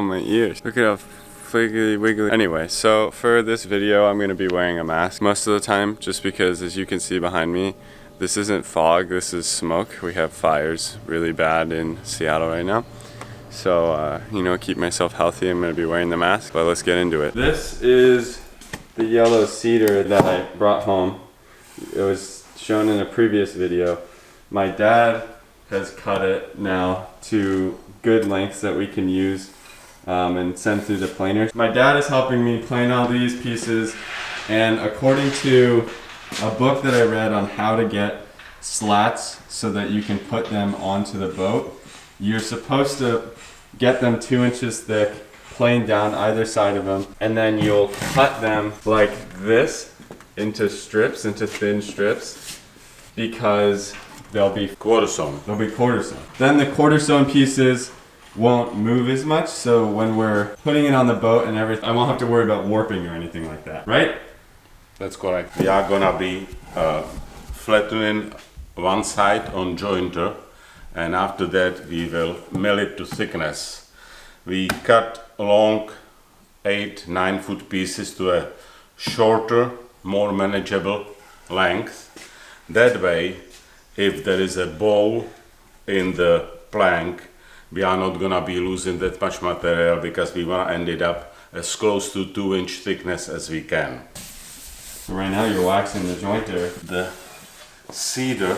my ears. Look at how wiggly wiggly. Anyway, so for this video I'm going to be wearing a mask most of the time, just because as you can see behind me, this isn't fog, this is smoke. We have fires really bad in Seattle right now. So, you know, keep myself healthy, I'm going to be wearing the mask, but let's get into it. This is the yellow cedar that I brought home. It was shown in a previous video. My dad has cut it now to good lengths that we can use and send through the planer. My dad is helping me plane all these pieces, and according to a book that I read on how to get slats so that you can put them onto the boat, you're supposed to get them 2 inches thick, plane down either side of them, and then you'll cut them like this into strips, into thin strips, because they'll be quarter sewn. They'll be quarter sewn. Then the quarter sewn pieces won't move as much, so when we're putting it on the boat and everything, I won't have to worry about warping or anything like that, right? That's correct. We are gonna be flattening one side on jointer, and after that we will mill it to thickness. We cut along 8-9 foot pieces to a shorter, more manageable length. That way, if there is a bowl in the plank, we are not gonna be losing that much material, because we wanna end it up as close to 2-inch thickness as we can. So right now you're waxing the jointer. The cedar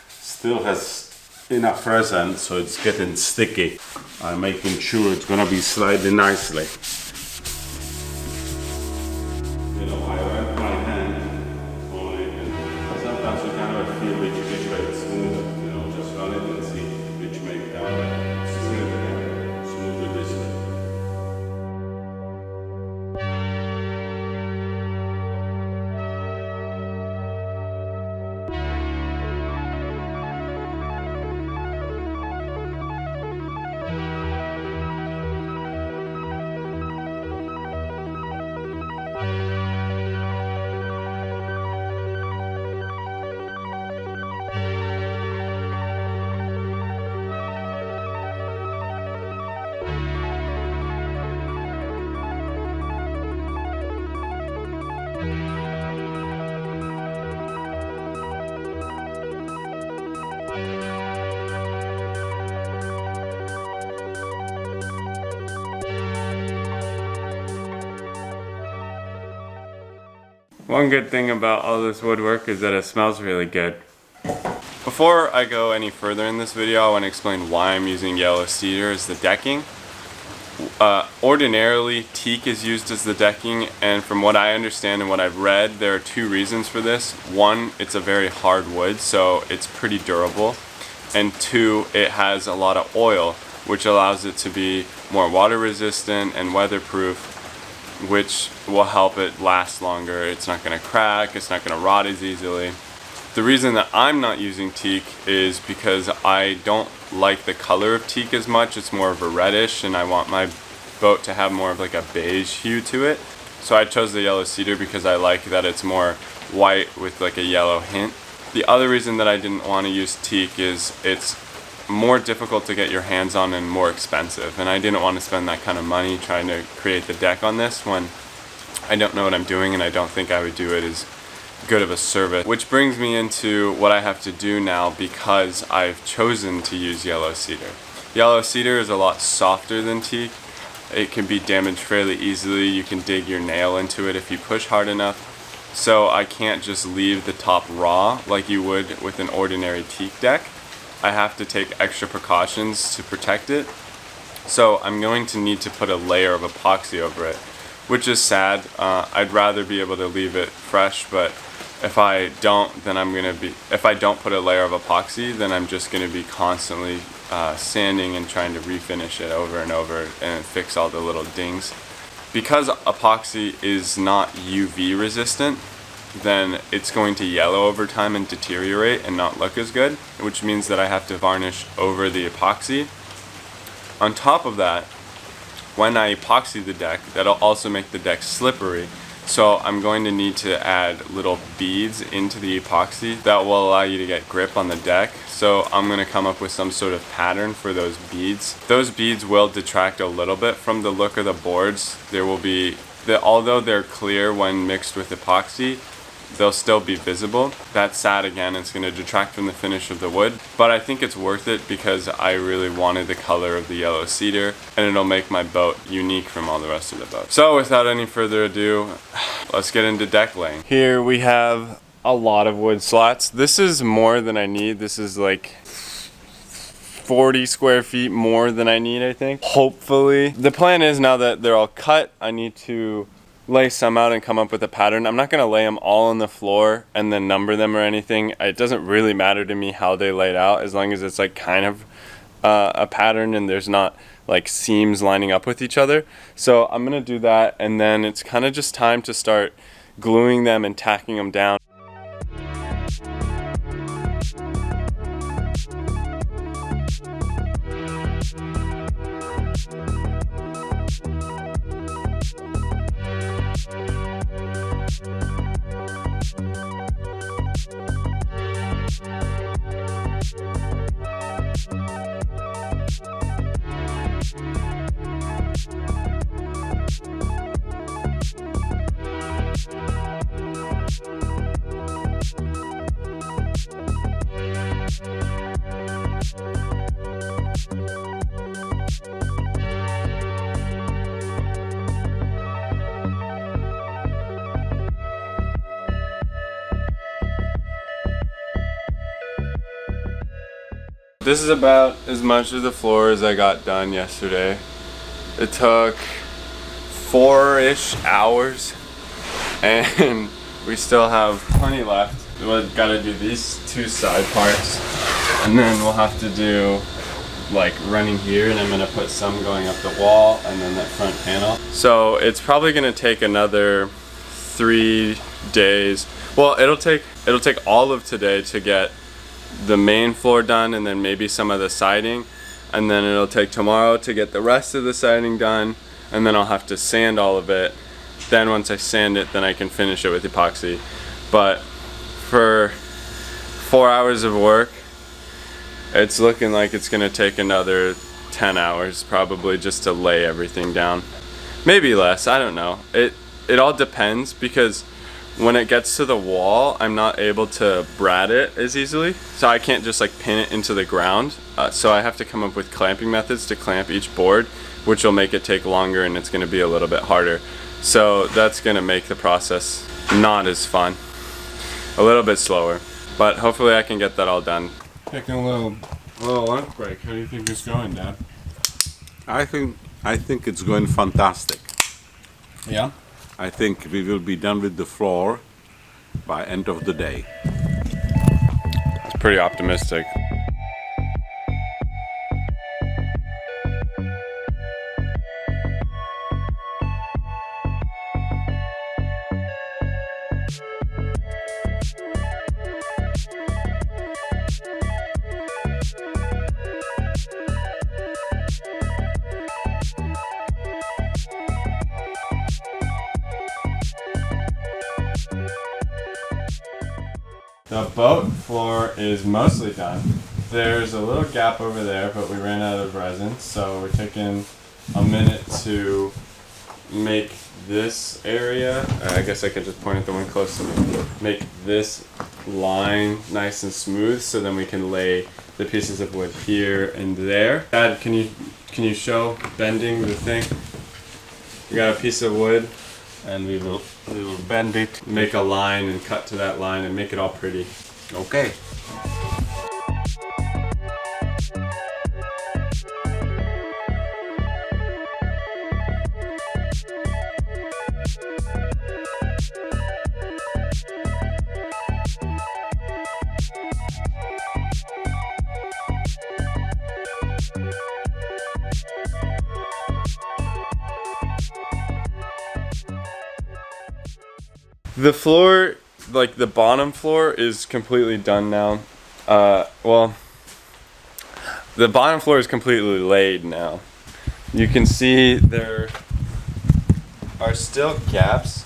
still has enough resin, so it's getting sticky. I'm making sure it's gonna be sliding nicely. You know, I wrap my hand on it, and sometimes you kind of feel which way it's smooth. You know, just run it and see which may be smoother this way. One good thing about all this woodwork is that it smells really good. Before I go any further in this video, I want to explain why I'm using yellow cedar as the decking. Ordinarily, teak is used as the decking, and from what I understand and what I've read, there are 2 reasons for this. 1, it's a very hard wood, so it's pretty durable. And 2, it has a lot of oil, which allows it to be more water resistant and weatherproof, which will help it last longer. It's not going to crack, it's not going to rot as easily. The reason that I'm not using teak is because I don't like the color of teak as much. It's more of a reddish, and I want my boat to have more of like a beige hue to it. So I chose the yellow cedar because I like that it's more white with like a yellow hint. The other reason that I didn't want to use teak is it's more difficult to get your hands on and more expensive, and I didn't want to spend that kind of money trying to create the deck on this when I don't know what I'm doing, and I don't think I would do it as good of a service. Which brings me into what I have to do now, because I've chosen to use yellow cedar. Yellow cedar is a lot softer than teak. It can be damaged fairly easily. You can dig your nail into it if you push hard enough. So I can't just leave the top raw like you would with an ordinary teak deck. I have to take extra precautions to protect it. So I'm going to need to put a layer of epoxy over it, which is sad. I'd rather be able to leave it fresh, but if I don't put a layer of epoxy, then I'm just going to be constantly sanding and trying to refinish it over and over and fix all the little dings. Because epoxy is not UV resistant, then it's going to yellow over time and deteriorate and not look as good, which means that I have to varnish over the epoxy. On top of that, when I epoxy the deck, that'll also make the deck slippery, So I'm going to need to add little beads into the epoxy that will allow you to get grip on the deck. So I'm going to come up with some sort of pattern for those beads. Those beads will detract a little bit from the look of the boards. There will be, although they're clear when mixed with epoxy, they'll still be visible. That sat again, it's going to detract from the finish of the wood, but I think it's worth it because I really wanted the color of the yellow cedar, and it'll make my boat unique from all the rest of the boat. So without any further ado, let's get into deck laying. Here we have a lot of wood slats. This is more than I need. This is like 40 square feet more than I need, I think. Hopefully. The plan is, now that they're all cut, I need to lay some out and come up with a pattern. I'm not going to lay them all on the floor and then number them or anything. It doesn't really matter to me how they laid out, as long as it's like kind of a pattern and there's not like seams lining up with each other. So I'm going to do that, and then it's kind of just time to start gluing them and tacking them down. This is about as much of the floor as I got done yesterday. It took 4-ish hours and we still have plenty left. We've got to do these two side parts, and then we'll have to do like running here, and I'm going to put some going up the wall and then that front panel. So it's probably going to take another 3 days. Well, it'll take all of today to get the main floor done, and then maybe some of the siding, and then it'll take tomorrow to get the rest of the siding done, and then I'll have to sand all of it. Then once I sand it, then I can finish it with epoxy. But for 4 hours of work, it's looking like it's gonna take another 10 hours probably just to lay everything down. Maybe less, I don't know. It all depends, because when it gets to the wall, I'm not able to brad it as easily. So I can't just like pin it into the ground. So I have to come up with clamping methods to clamp each board, which will make it take longer, and it's gonna be a little bit harder. So that's gonna make the process not as fun. A little bit slower, but hopefully I can get that all done. Taking a little lunch break. How do you think it's going, Dad? I think it's going fantastic. Yeah? I think we will be done with the floor by end of the day. It's pretty optimistic. The boat floor is mostly done. There's a little gap over there, but we ran out of resin, so we're taking a minute to make this area. I guess I could just point at the one close to me. Make this line nice and smooth, so then we can lay the pieces of wood here and there. Dad, can you show bending the thing? We got a piece of wood, And we will bend it. make a line and cut to that line and make it all pretty. Okay. The floor, like the bottom floor, is completely done now. Well, the bottom floor is completely laid now. You can see there are still gaps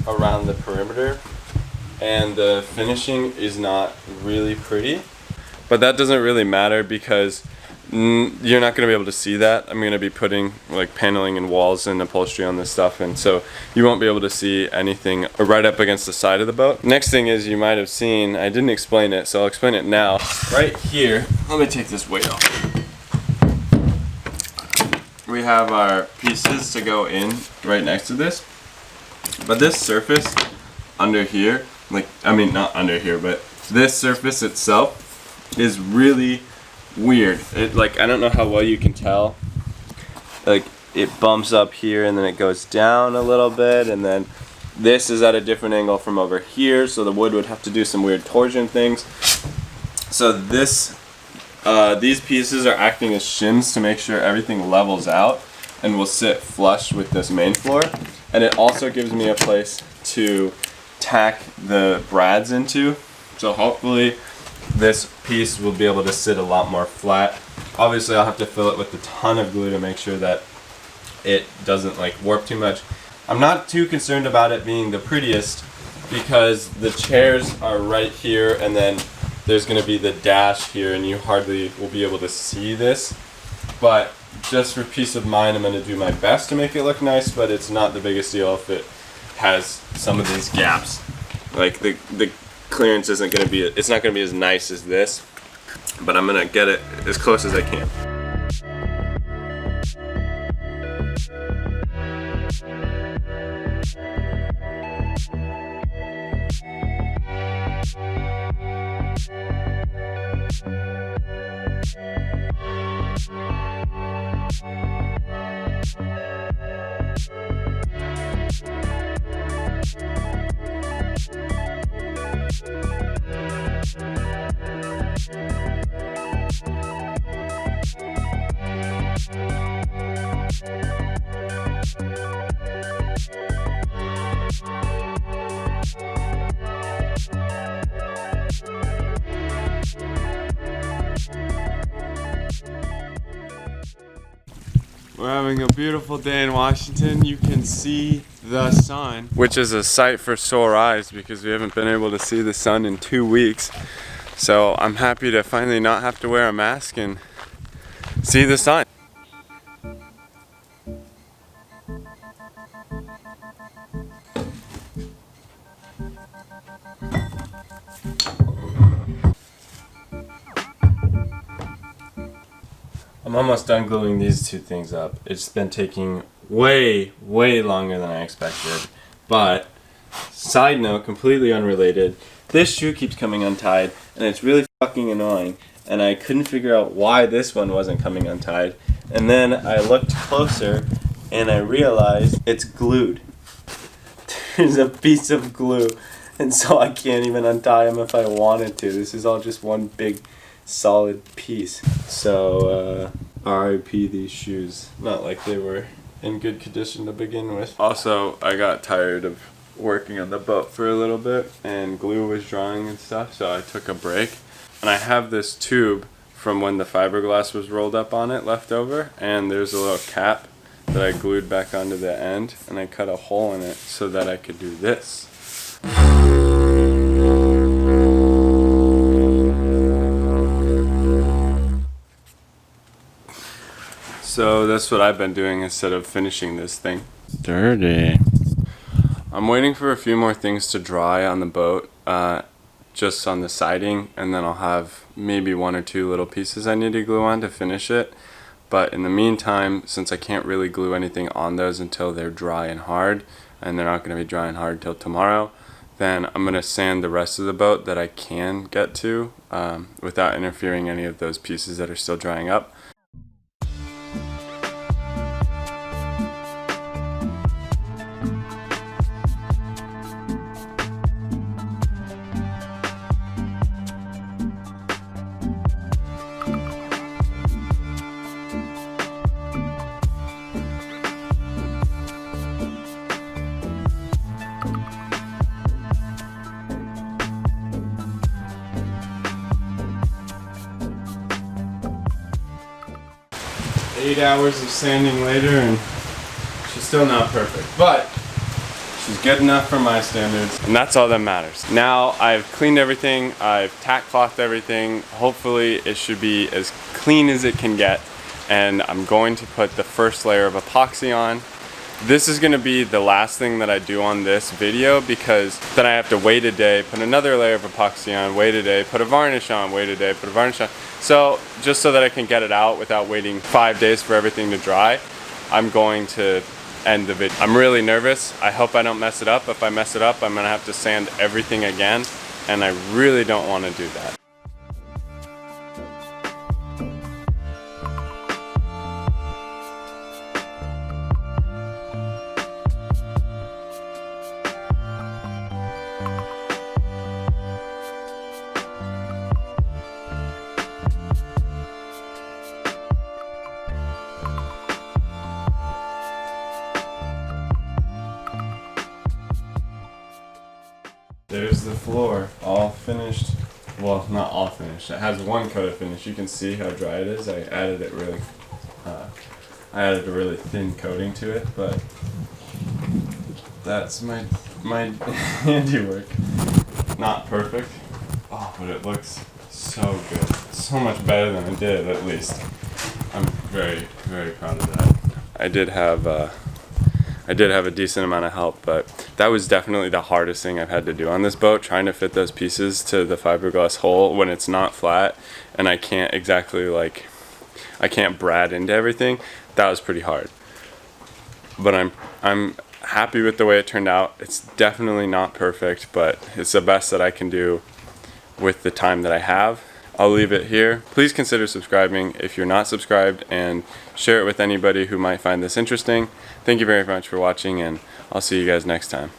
around the perimeter, and the finishing is not really pretty. But that doesn't really matter because you're not going to be able to see that. I'm going to be putting like paneling and walls and upholstery on this stuff, and so you won't be able to see anything right up against the side of the boat. Next thing is, you might have seen, I didn't explain it, so I'll explain it now. Right here, let me take this weight off. We have our pieces to go in right next to this, but this surface under here, like, I mean not under here, but this surface itself is really weird. It, like, I don't know how well you can tell. Like, it bumps up here and then it goes down a little bit, and then this is at a different angle from over here, so the wood would have to do some weird torsion things. So this, these pieces are acting as shims to make sure everything levels out and will sit flush with this main floor. And it also gives me a place to tack the brads into. So hopefully this piece will be able to sit a lot more flat. Obviously I'll have to fill it with a ton of glue to make sure that it doesn't like warp too much. I'm not too concerned about it being the prettiest because the chairs are right here, and then there's going to be the dash here, and you hardly will be able to see this. But just for peace of mind, I'm going to do my best to make it look nice, but it's not the biggest deal if it has some of these gaps. Like the clearance isn't going to be, it's not going to be as nice as this, but I'm going to get it as close as I can. We're having a beautiful day in Washington. You can see the sun, which is a sight for sore eyes because we haven't been able to see the sun in 2 weeks. So I'm happy to finally not have to wear a mask and see the sun. I'm almost done gluing these two things up. It's been taking way longer than I expected. But, side note, completely unrelated, this shoe keeps coming untied, and it's really fucking annoying. And I couldn't figure out why this one wasn't coming untied. And then I looked closer, and I realized it's glued. There's a piece of glue, and so I can't even untie them if I wanted to. This is all just one big solid piece. So RIP these shoes. Not like they were in good condition to begin with. Also, I got tired of working on the boat for a little bit and glue was drying and stuff, so I took a break. And I have this tube from when the fiberglass was rolled up on it left over, and there's a little cap that I glued back onto the end, and I cut a hole in it so that I could do this. So that's what I've been doing instead of finishing this thing. Dirty. I'm waiting for a few more things to dry on the boat, just on the siding, and then I'll have maybe 1 or 2 little pieces I need to glue on to finish it. But in the meantime, since I can't really glue anything on those until they're dry and hard, and they're not going to be dry and hard till tomorrow, then I'm going to sand the rest of the boat that I can get to without interfering any of those pieces that are still drying up. Eight hours of sanding later, and she's still not perfect, but which is good enough for my standards, and that's all that matters. Now I've cleaned everything, I've tack clothed everything. Hopefully it should be as clean as it can get, and I'm going to put the first layer of epoxy on. This is going to be the last thing that I do on this video, because then I have to wait a day, put another layer of epoxy on, wait a day, put a varnish on, wait a day, put a varnish on. So just so that I can get it out without waiting 5 days for everything to dry, I'm going to end the video. I'm really nervous. I hope I don't mess it up. If I mess it up, I'm going to have to sand everything again, and I really don't want to do that. There's the floor, all finished. Well, not all finished. It has one coat of finish. You can see how dry it is. I added a really thin coating to it, but that's my handiwork. Not perfect. Oh, but it looks so good. So much better than I did, at least. I'm very, very proud of that. I did have a decent amount of help, but that was definitely the hardest thing I've had to do on this boat, trying to fit those pieces to the fiberglass hull when it's not flat and I can't exactly I can't brad into everything. That was pretty hard. But I'm happy with the way it turned out. It's definitely not perfect, but it's the best that I can do with the time that I have. I'll leave it here. Please consider subscribing if you're not subscribed, and share it with anybody who might find this interesting. Thank you very much for watching, and I'll see you guys next time.